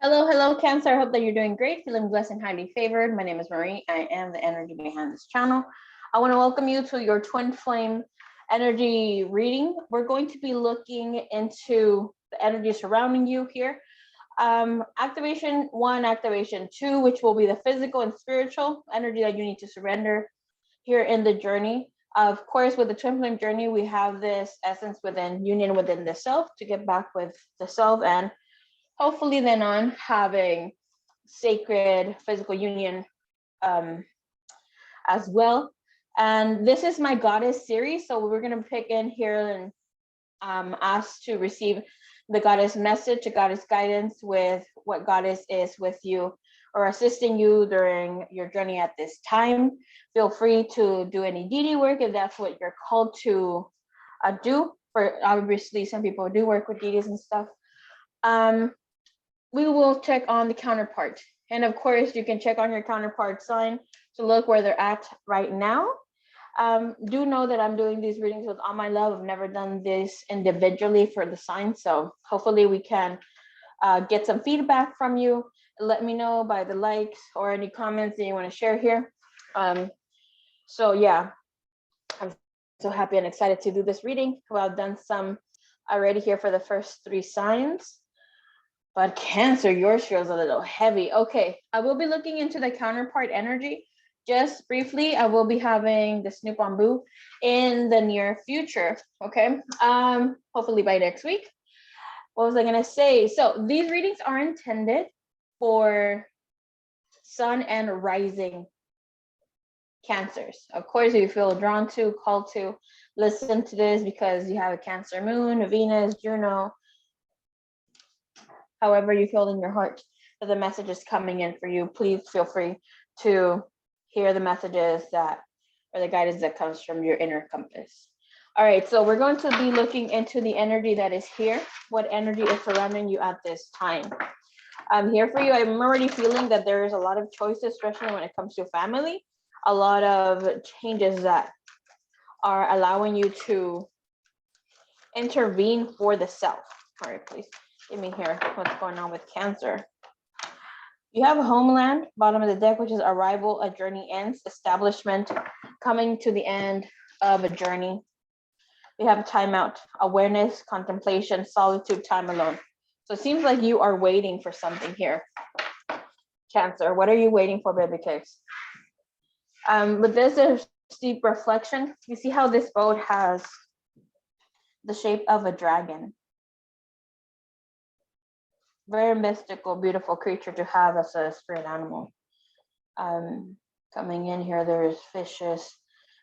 Hello, hello, Cancer. I hope that you're doing great, feeling blessed and highly favored. My name is Marie. I am the energy behind this channel. I want to welcome you to your twin flame energy reading. We're going to be looking into the energy surrounding you here. Activation 1, activation 2, which will be the physical and spiritual energy that you need to surrender here in the journey. Of course, with the twin flame journey, we have this essence within union within the self to get back with the self, and hopefully then on having sacred physical union as well. And this is my goddess series, so we're going to pick in here and ask to receive the goddess message, the goddess guidance with what goddess is with you or assisting you during your journey at this time. Feel free to do any deity work if that's what you're called to do. For obviously, some people do work with deities and stuff. We will check on the counterpart. And of course, you can check on your counterpart sign to look where they're at right now. Do know that I'm doing these readings with all my love. I've never done this individually for the sign. So hopefully we can get some feedback from you. Let me know by the likes or any comments that you want to share here. So yeah, I'm so happy and excited to do this reading. Well, I've done some already here for the first 3 signs. But Cancer, yours feels a little heavy. Okay, I will be looking into the counterpart energy. Just briefly, I will be having the Snoop on Boo in the near future, okay? Hopefully by next week. What was I gonna say? So these readings are intended for sun and rising Cancers. Of course, if you feel drawn to, called to listen to this because you have a Cancer moon, a Venus, Juno, however you feel in your heart that the message is coming in for you, please feel free to hear the messages that or the guidance that comes from your inner compass. All right, so we're going to be looking into the energy that is here. What energy is surrounding you at this time? I'm here for you. I'm already feeling that there is a lot of choices, especially when it comes to family. A lot of changes that are allowing you to intervene for the self. All right, please give me here what's going on with Cancer. You have a homeland, bottom of the deck, which is arrival, a journey ends, establishment, coming to the end of a journey. We have a timeout, awareness, contemplation, solitude, time alone. So it seems like you are waiting for something here. Cancer, what are you waiting for, baby cakes? With this, there's deep reflection. You see how this boat has the shape of a dragon. Very mystical, beautiful creature to have as a spirit animal. Coming in here, there's fishes.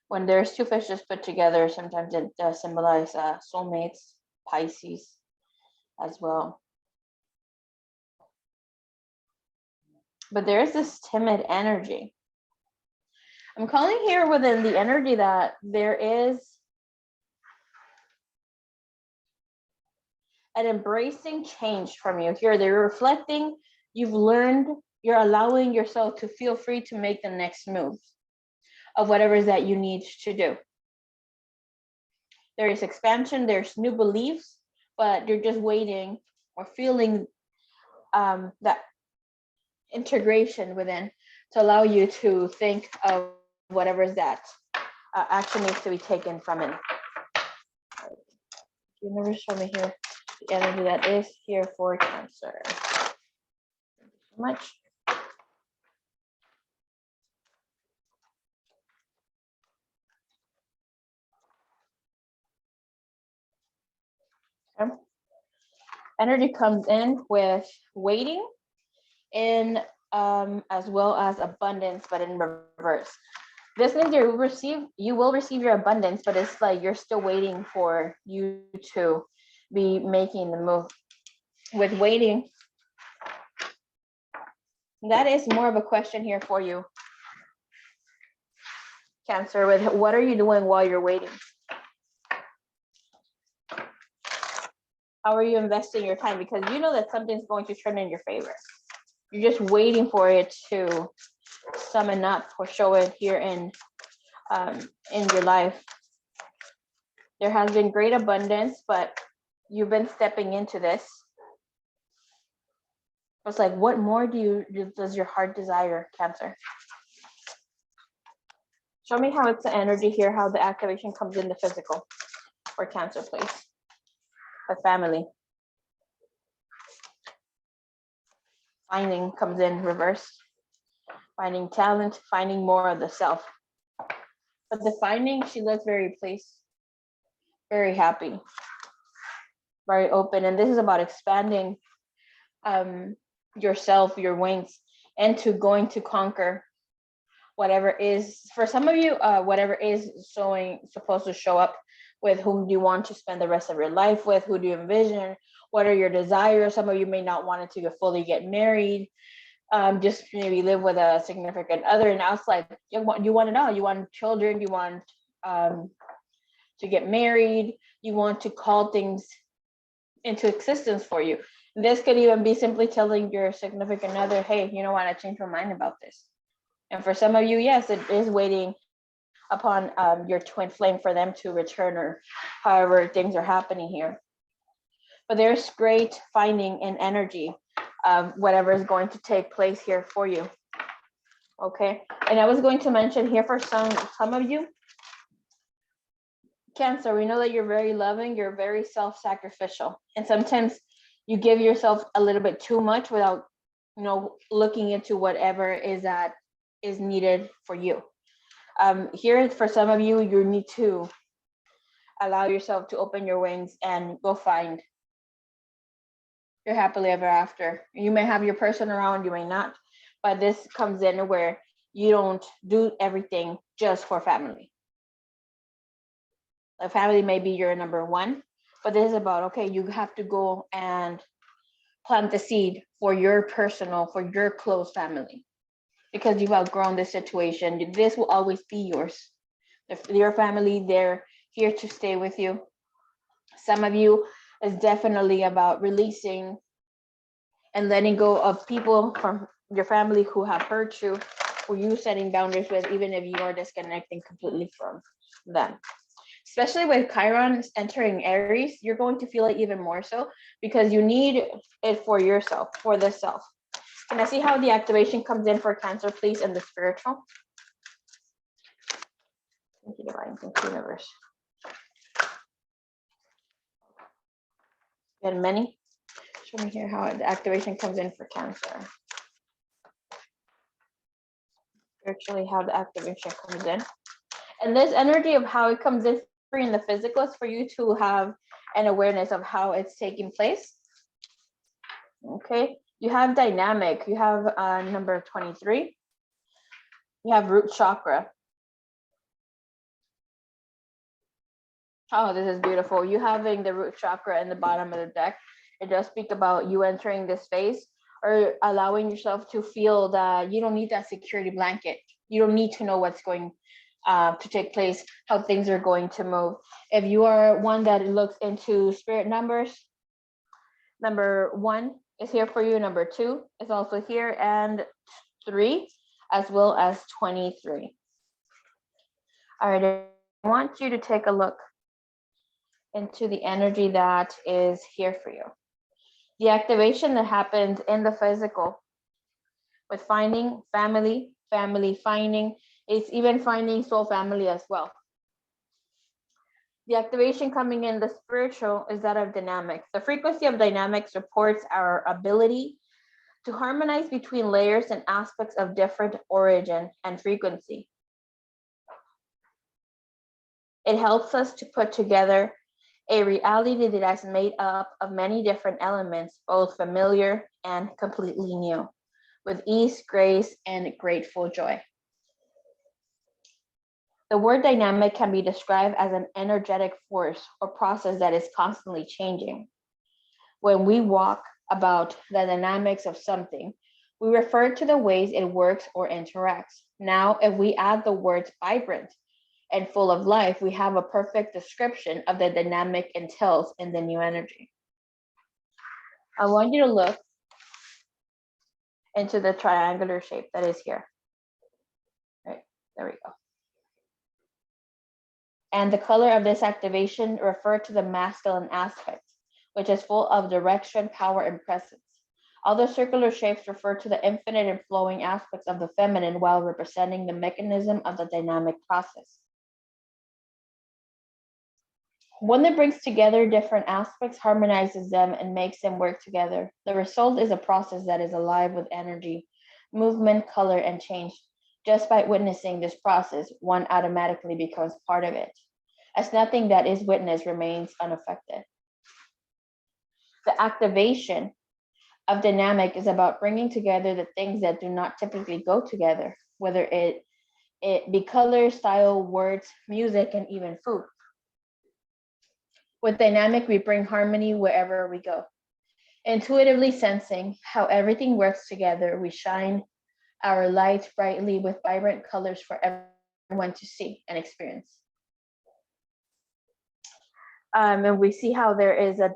When there's 2 fishes put together, sometimes it does symbolize soulmates, Pisces as well. But there's this timid energy. I'm calling here within the energy that there is an embracing change from you here. They're reflecting, you've learned, you're allowing yourself to feel free to make the next move of whatever is that you need to do. There is expansion, there's new beliefs, but you're just waiting or feeling that integration within to allow you to think of whatever is that action needs to be taken from it. Universe, show me here the energy that is here for Cancer. Thank you so much. Okay. Energy comes in with waiting in as well as abundance, but in reverse. This means you will receive your abundance, but it's like you're still waiting for you to be making the move. With waiting, that is more of a question here for you, Cancer, with what are you doing while you're waiting? How are you investing your time? Because you know that something's going to turn in your favor. You're just waiting for it to summon up or show it here in your life. There has been great abundance, but you've been stepping into this. It's like, what more does your heart desire, Cancer? Show me how it's the energy here, how the activation comes in the physical for Cancer, please. The family. Finding comes in reverse. Finding talent, finding more of the self. But the finding, she looks very pleased, very happy, very open. And this is about expanding yourself, your wings, and to going to conquer whatever is, for some of you, whatever is supposed to show up with whom do you want to spend the rest of your life with, who do you envision, what are your desires. Some of you may not want to fully get married, just maybe live with a significant other. And now it's like, you want to know, you want children, you want to get married, you want to call things into existence for you. This could even be simply telling your significant other, hey, you know what, I changed my mind about this. And for some of you, yes, it is waiting upon your twin flame for them to return, or however things are happening here. But there's great finding and energy of whatever is going to take place here for you. Okay, and I was going to mention here for some of you, Cancer, we know that you're very loving, you're very self-sacrificial, and sometimes you give yourself a little bit too much without, looking into whatever is that is needed for you. Here for some of you, you need to allow yourself to open your wings and go find your happily ever after. You may have your person around, you may not, but this comes in where you don't do everything just for family. A family may be your number one, but this is about, okay, you have to go and plant the seed for your personal, for your close family, because you've outgrown this situation. This will always be yours. Your family, they're here to stay with you. Some of you is definitely about releasing and letting go of people from your family who have hurt you, who you setting boundaries with, even if you are disconnecting completely from them. Especially with Chiron entering Aries, you're going to feel it even more so because you need it for yourself, for the self. Can I see how the activation comes in for Cancer, please, in the spiritual? Thank you, Divine. Thank you, Universe. And many. Show me here how the activation comes in for Cancer. Spiritually, how the activation comes in. And this energy of how it comes in the physical is for you to have an awareness of how it's taking place. Okay, you have dynamic, you have number 23, you have root chakra. Oh, this is beautiful. You having the root chakra in the bottom of the deck, it does speak about you entering this phase or allowing yourself to feel that you don't need that security blanket. You don't need to know what's going to take place, how things are going to move. If you are one that looks into spirit numbers, number 1 is here for you, number 2 is also here, and 3 as well as 23. All right, I want you to take a look into the energy that is here for you. The activation that happens in the physical with finding family finding, it's even finding soul family as well. The activation coming in the spiritual is that of dynamics. The frequency of dynamics supports our ability to harmonize between layers and aspects of different origin and frequency. It helps us to put together a reality that is made up of many different elements, both familiar and completely new, with ease, grace, and grateful joy. The word dynamic can be described as an energetic force or process that is constantly changing. When we walk about the dynamics of something, we refer to the ways it works or interacts. Now, if we add the words vibrant and full of life, we have a perfect description of the dynamic entails in the new energy. I want you to look into the triangular shape that is here. Right, there we go. And the color of this activation refers to the masculine aspect, which is full of direction, power, and presence. All the circular shapes refer to the infinite and flowing aspects of the feminine while representing the mechanism of the dynamic process. One that brings together different aspects, harmonizes them, and makes them work together. The result is a process that is alive with energy, movement, color, and change. Just by witnessing this process, one automatically becomes part of it, as nothing that is witnessed remains unaffected. The activation of dynamic is about bringing together the things that do not typically go together, whether it be color, style, words, music, and even food. With dynamic, we bring harmony wherever we go. Intuitively sensing how everything works together, we shine our light brightly with vibrant colors for everyone to see and experience. And we see how there is a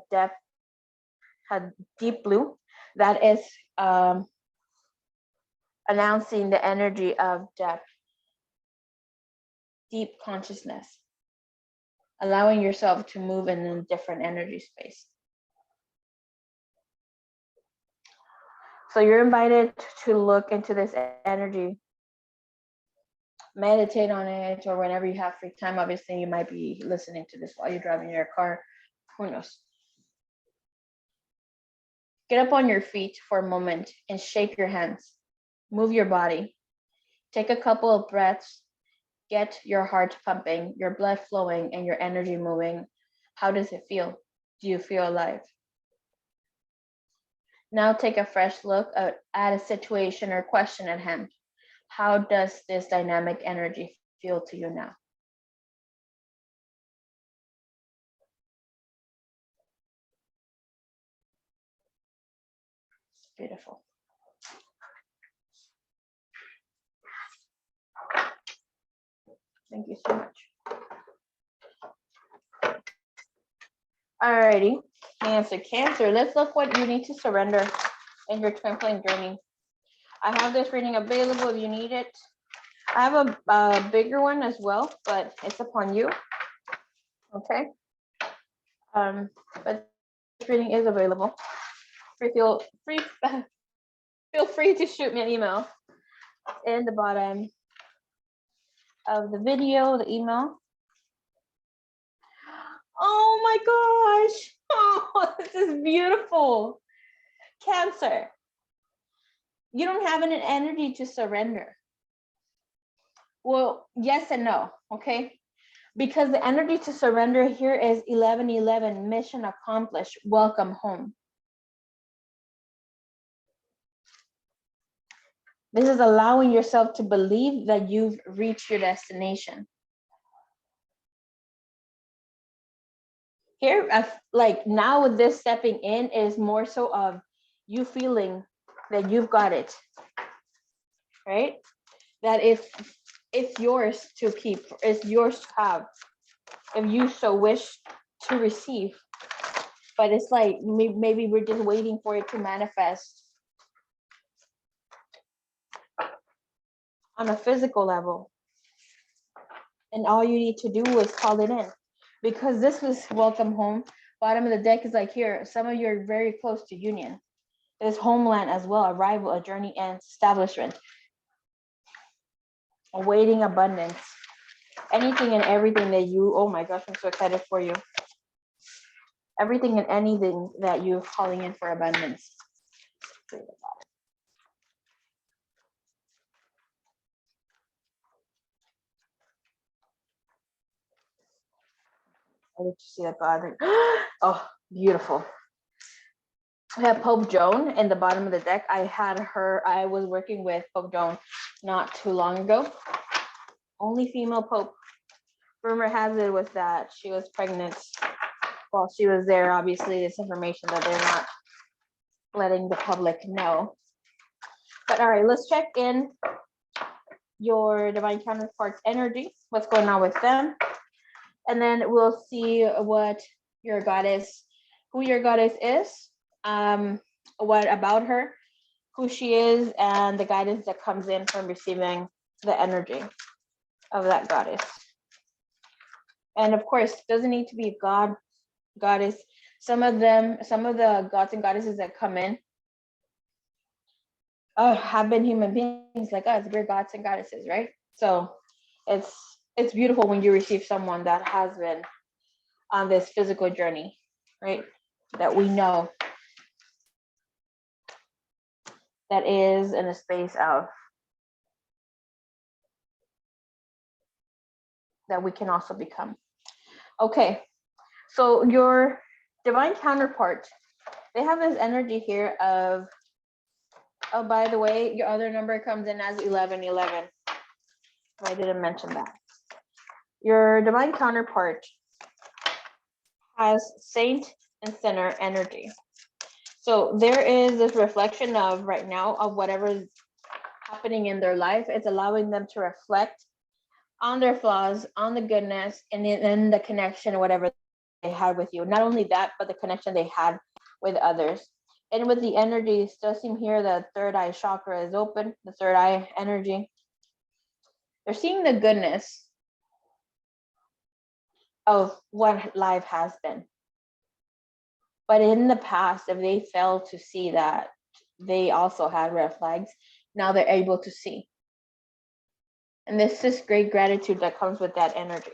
deep blue that is announcing the energy of depth, deep consciousness, allowing yourself to move in a different energy space. So you're invited to look into this energy, meditate on it, or whenever you have free time. Obviously, you might be listening to this while you're driving your car. Who knows? Get up on your feet for a moment and shake your hands. Move your body. Take a couple of breaths. Get your heart pumping, your blood flowing, and your energy moving. How does it feel? Do you feel alive? Now take a fresh look at a situation or question at hand. How does this dynamic energy feel to you now? It's beautiful. Thank you so much. Alrighty, Cancer. Let's look what you need to surrender in your twinkling journey. I have this reading available if you need it. I have a bigger one as well, but it's upon you. Okay. But this reading is available. Feel free to shoot me an email in the bottom of the video, the email. Oh my gosh. Oh, this is beautiful. Cancer. You don't have an energy to surrender. Well, yes and no, okay? Because the energy to surrender here is 1111, mission accomplished, welcome home. This is allowing yourself to believe that you've reached your destination. Here, like now with this stepping in is more so of you feeling that you've got it, right? That if it's yours to keep, it's yours to have, if you so wish to receive. But it's like maybe we're just waiting for it to manifest on a physical level. And all you need to do is call it in. Because this was welcome home. Bottom of the deck is like here, some of you are very close to union. There's homeland as well, arrival, a journey ends, establishment, awaiting abundance. Anything and everything that you, oh my gosh, I'm so excited for you. Everything and anything that you're calling in for abundance. I get to see that God. Oh, beautiful. We have Pope Joan in the bottom of the deck. I was working with Pope Joan not too long ago. Only female Pope. Rumor has it was that she was pregnant while she was there. Obviously, this information that they're not letting the public know. But all right, let's check in your divine counterparts energy, what's going on with them. And then we'll see what your goddess, who your goddess is, what about her, who she is, and the guidance that comes in from receiving the energy of that goddess. And of course, doesn't need to be God, goddess. Some of the gods and goddesses that come in have been human beings like us. We're gods and goddesses, right? So it's beautiful when you receive someone that has been on this physical journey, right? That we know that is in a space of that we can also become. Okay, so your divine counterpart, they have this energy here of, oh, by the way, your other number comes in as 1111. I didn't mention that. Your divine counterpart has saint and sinner energy. So there is this reflection of right now of whatever's happening in their life. It's allowing them to reflect on their flaws, on the goodness, and in the connection, whatever they had with you. Not only that, but the connection they had with others. And with the energies, it does seem here the third eye chakra is open, the third eye energy. They're seeing the goodness of what life has been. But in the past, if they failed to see that, they also had red flags. Now they're able to see. And this is great gratitude that comes with that energy.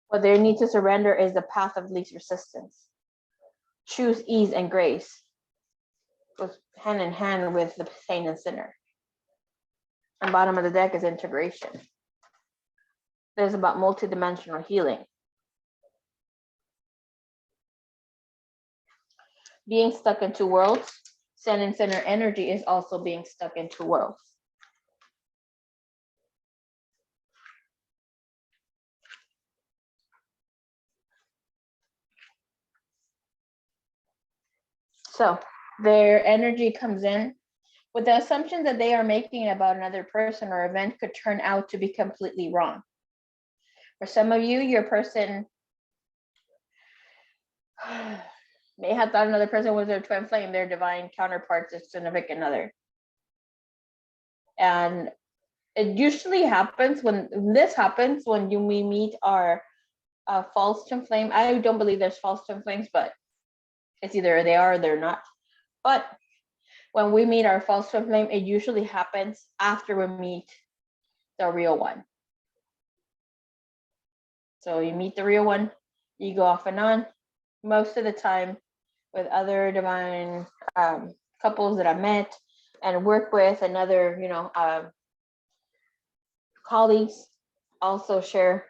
What they need to surrender is the path of least resistance. Choose ease and grace. Goes hand in hand with the saint and sinner. And bottom of the deck is integration. There's about multidimensional healing. Being stuck in two worlds, saint and sinner energy is also being stuck in two worlds. So their energy comes in with the assumption that they are making about another person or event could turn out to be completely wrong. For some of you, your person may have thought another person was their twin flame, their divine counterpart, their significant other. And it usually happens when we meet our false twin flame. I don't believe there's false twin flames, but it's either they are or they're not. But when we meet our false twin flame, it usually happens after we meet the real one. So you meet the real one, you go off and on. Most of the time, with other divine couples that I met and work with, and other, colleagues also share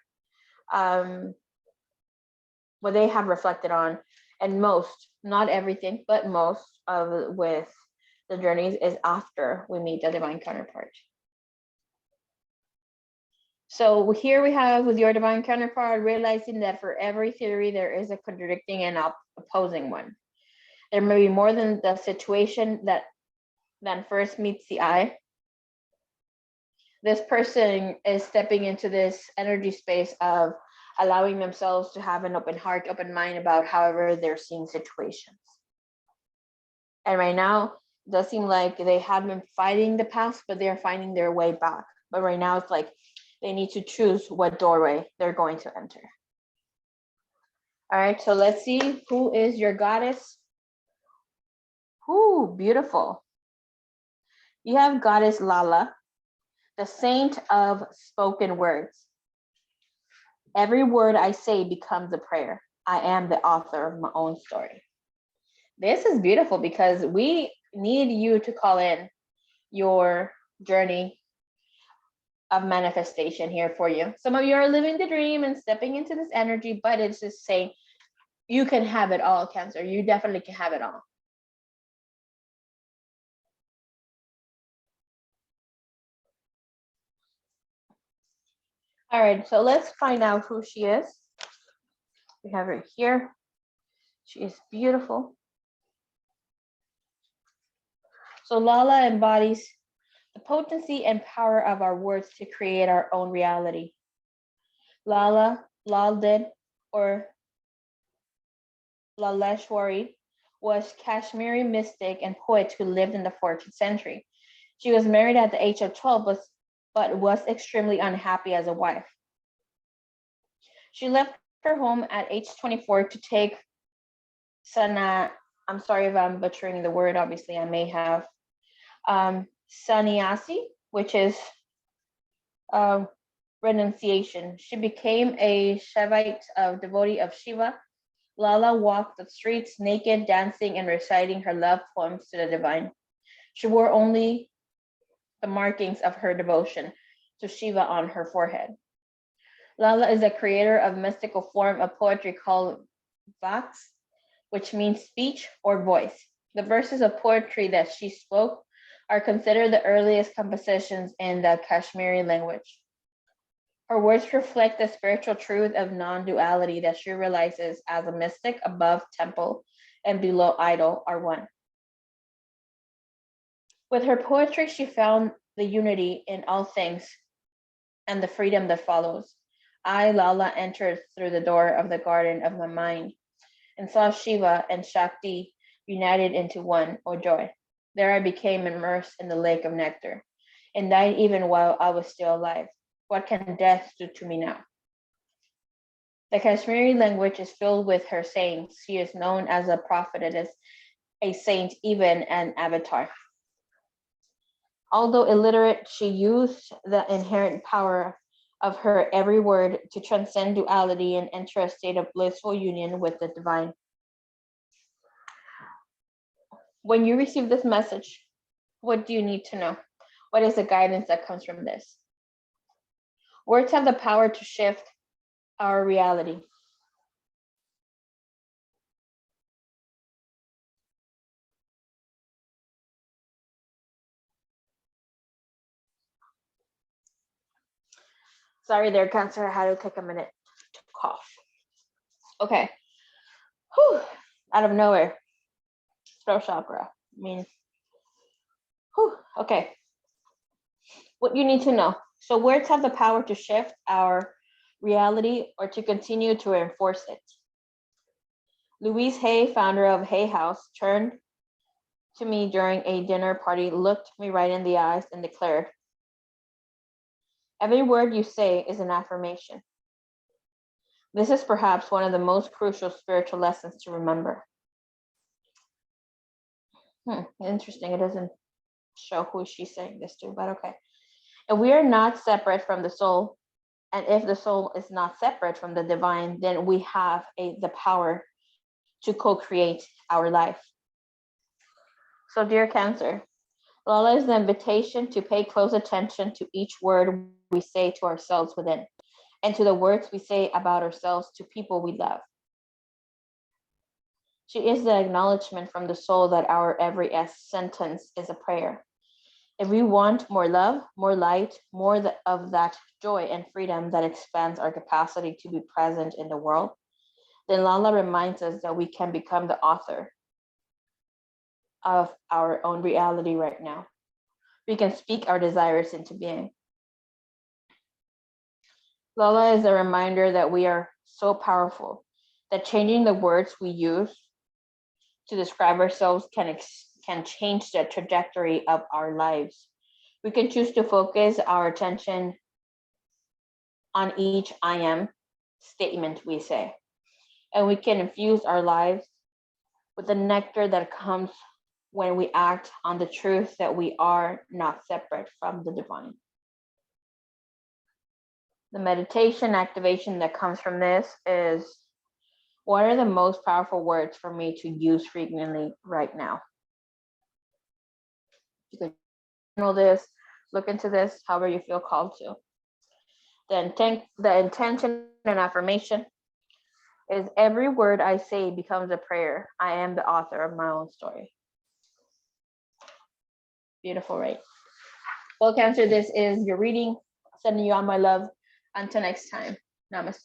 what they have reflected on, and most, not everything, but most of with the journeys is after we meet the divine counterpart. So here we have with your divine counterpart, realizing that for every theory, there is a contradicting and opposing one. There may be more than the situation than first meets the eye. This person is stepping into this energy space of allowing themselves to have an open heart, open mind about however they're seeing situations. And right now, it does seem like they have been fighting the past, but they're finding their way back. But right now, it's like they need to choose what doorway they're going to enter. All right, so let's see who is your goddess. Ooh, beautiful. You have goddess Lalla, the saint of spoken words. Every word I say becomes a prayer. I am the author of my own story. This is beautiful because we need you to call in your journey of manifestation here for you. Some of you are living the dream and stepping into this energy, but it's just saying you can have it all, Cancer. You definitely can have it all. All right, so let's find out who she is. We have her here. She is beautiful. So Lalla embodies the potency and power of our words to create our own reality. Lalla, Lalden, or Laleshwari was Kashmiri mystic and poet who lived in the 14th century. She was married at the age of 12, but was extremely unhappy as a wife. She left her home at age 24 to take I'm sorry if I'm butchering the word, obviously I may have. Sannyasi, which is renunciation. She became a Shaivite devotee of Shiva. Lalla walked the streets naked, dancing and reciting her love poems to the divine. She wore only the markings of her devotion to Shiva on her forehead. Lalla is a creator of mystical form of poetry called Vox, which means speech or voice. The verses of poetry that she spoke are considered the earliest compositions in the Kashmiri language. Her words reflect the spiritual truth of non-duality that she realizes as a mystic above temple and below idol are one. With her poetry, she found the unity in all things and the freedom that follows. I, Lalla, entered through the door of the garden of my mind and saw Shiva and Shakti united into one, O joy. There I became immersed in the lake of nectar and died even while I was still alive. What can death do to me now? The Kashmiri language is filled with her sayings. She is known as a prophetess, a saint, even an avatar. Although illiterate, she used the inherent power of her every word to transcend duality and enter a state of blissful union with the divine. When you receive this message, what do you need to know? What is the guidance that comes from this? Words have the power to shift our reality. Sorry there, Cancer. I had to take a minute to cough. Okay. Whew. Out of nowhere. Throat chakra. I mean, whew. Okay. What you need to know. So words have the power to shift our reality or to continue to reinforce it. Louise Hay, founder of Hay House, turned to me during a dinner party, looked me right in the eyes and declared, every word you say is an affirmation. This is perhaps one of the most crucial spiritual lessons to remember. Interesting. It doesn't show who she's saying this to, but okay. And we are not separate from the soul. And if the soul is not separate from the divine, then we have the power to co-create our life. So dear Cancer, Lalla is the invitation to pay close attention to each word we say to ourselves within, and to the words we say about ourselves to people we love. She is the acknowledgement from the soul that our every sentence is a prayer. If we want more love, more light, more of that joy and freedom that expands our capacity to be present in the world, then Lalla reminds us that we can become the author of our own reality right now. We can speak our desires into being. Lalla is a reminder that we are so powerful that changing the words we use to describe ourselves can change the trajectory of our lives. We can choose to focus our attention on each I am statement we say, and we can infuse our lives with the nectar that comes when we act on the truth that we are not separate from the divine. The meditation activation that comes from this is, what are the most powerful words for me to use frequently right now? You can know this, look into this, however you feel called to. The intention and affirmation is, every word I say becomes a prayer. I am the author of my own story. Beautiful, right? Well, Cancer, this is your reading. Sending you all my love. Until next time, namaste.